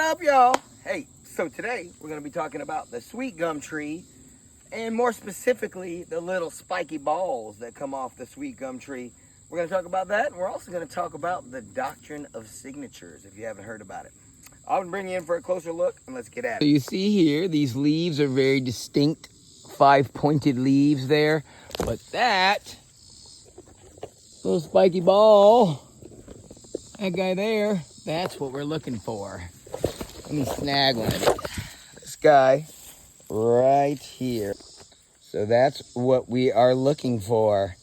up, y'all? Hey, so today we're going to be talking about the sweet gum tree, and more specifically, the little spiky balls that come off the sweet gum tree. We're going to talk about that, and we're also going to talk about the doctrine of signatures, if you haven't heard about it. I'll bring you in for a closer look, and let's get at it. So you see here, these leaves are very distinct, 5-pointed leaves there, but that little spiky ball, that guy there, that's what we're looking for. Let me snag one of these. This guy right here. So that's what we are looking for,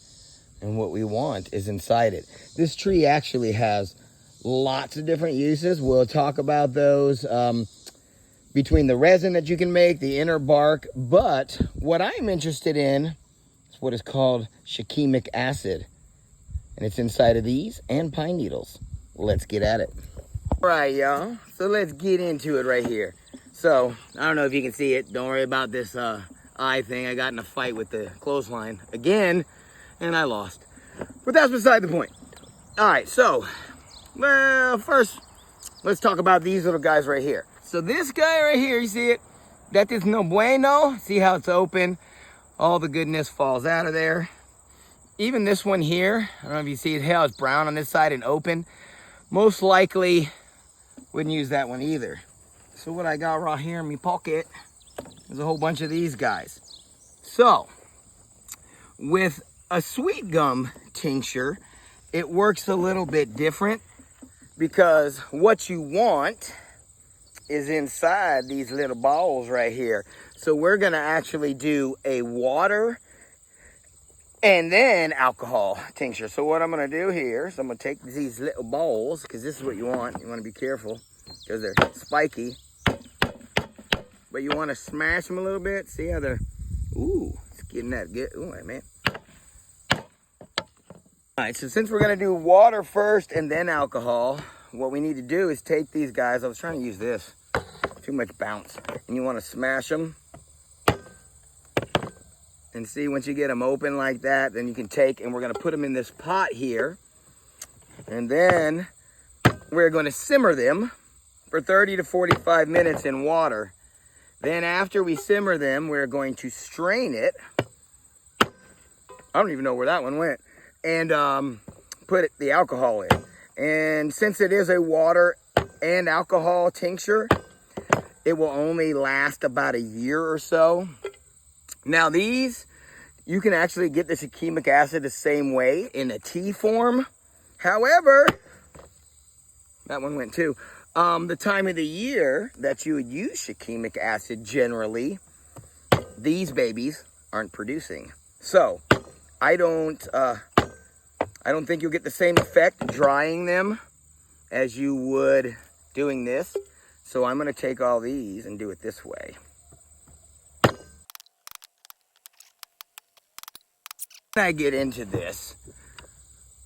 and what we want is inside it. This tree actually has lots of different uses. We'll talk about those between the resin that you can make, the inner bark, but what I'm interested in is what is called shikimic acid, and it's inside of these and pine needles. Let's get at it. All right, y'all, so let's get into it right here. So I don't know if you can see it. Don't worry about this eye thing. I got in a fight with the clothesline again, and I lost, but that's beside the point. All right, so well, first let's talk about these little guys right here. So this guy right here, you see it? That is no bueno. See how it's open? All the goodness falls out of there. Even this one here, I don't know if you see it, how it's brown on this side and open. Most likely wouldn't use that one either. So what I got right here in my pocket is a whole bunch of these guys. So with a sweet gum tincture, it works a little bit different, because what you want is inside these little balls right here. So we're gonna actually do a water and then alcohol tincture. So what I'm gonna do here is I'm gonna take these little balls, because this is what you want. You wanna be careful because they're spiky, but you wanna smash them a little bit. See how they're, ooh, it's getting that good. Ooh, man. All right, so since we're gonna do water first and then alcohol, what we need to do is take these guys. I was trying to use this, too much bounce. And you wanna smash them. And see, once you get them open like that, then you can take, and we're gonna put them in this pot here. And then we're gonna simmer them for 30 to 45 minutes in water. Then after we simmer them, we're going to strain it. I don't even know where that one went. And put the alcohol in. And since it is a water and alcohol tincture, it will only last about a year or so. Now these, you can actually get the shikimic acid the same way in a tea form. However, that one went too. The time of the year that you would use shikimic acid generally, these babies aren't producing. So I don't think you'll get the same effect drying them as you would doing this. So I'm gonna take all these and do it this way. When I get into this,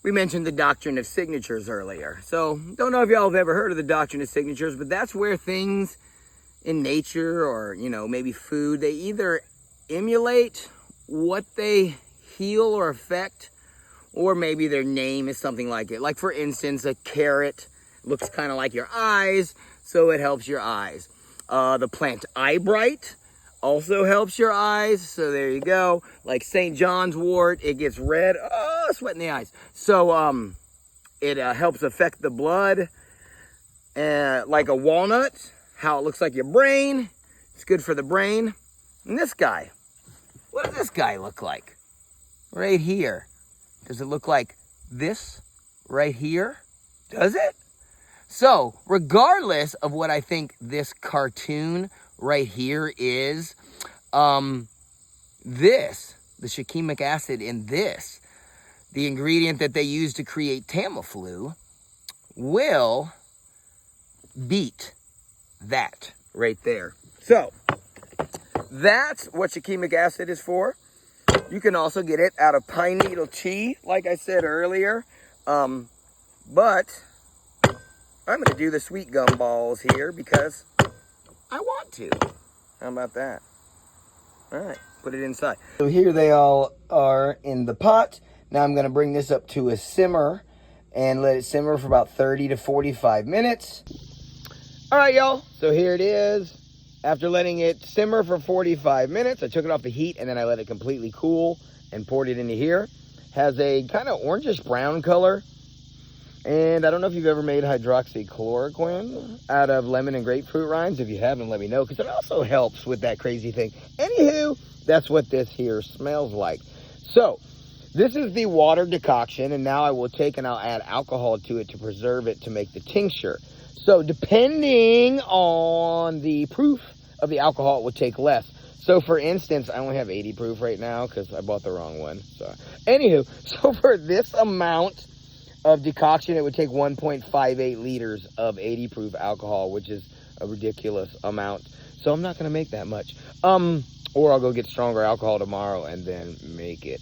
we mentioned the doctrine of signatures earlier. So don't know if y'all have ever heard of the doctrine of signatures, but that's where things in nature, or maybe food, they either emulate what they heal or affect, or maybe their name is something like it. Like for instance, a carrot looks kind of like your eyes, so it helps your eyes. The plant eyebright also helps your eyes, so there you go. Like St. John's wort, it gets red, oh, sweat in the eyes. So it helps affect the blood. Like a walnut, how it looks like your brain, it's good for the brain. And this guy, what does this guy look like? Right here. Does it look like this right here? Does it? So regardless of what I think this cartoon right here is, the shikimic acid in this, the ingredient that they use to create Tamiflu, will beat that right there. So that's what shikimic acid is for. You can also get it out of pine needle tea, like I said earlier. But I'm gonna do the sweet gum balls here because I want to. How about that? All right, put it inside. So here they all are in the pot. Now I'm gonna bring this up to a simmer and let it simmer for about 30 to 45 minutes. All right, y'all. So here it is. After letting it simmer for 45 minutes, I took it off the heat and then I let it completely cool and poured it into here. Has a kind of orangish brown color. And I don't know if you've ever made hydroxychloroquine out of lemon and grapefruit rinds. If you haven't, let me know, because it also helps with that crazy thing. Anywho, that's what this here smells like. So, this is the water decoction, and now I will take and I'll add alcohol to it to preserve it to make the tincture. So, depending on the proof of the alcohol, it will take less. So, for instance, I only have 80 proof right now because I bought the wrong one. So, anywho, so for this amount of decoction, it would take 1.58 liters of 80 proof alcohol, which is a ridiculous amount. So I'm not going to make that much. Or I'll go get stronger alcohol tomorrow and then make it.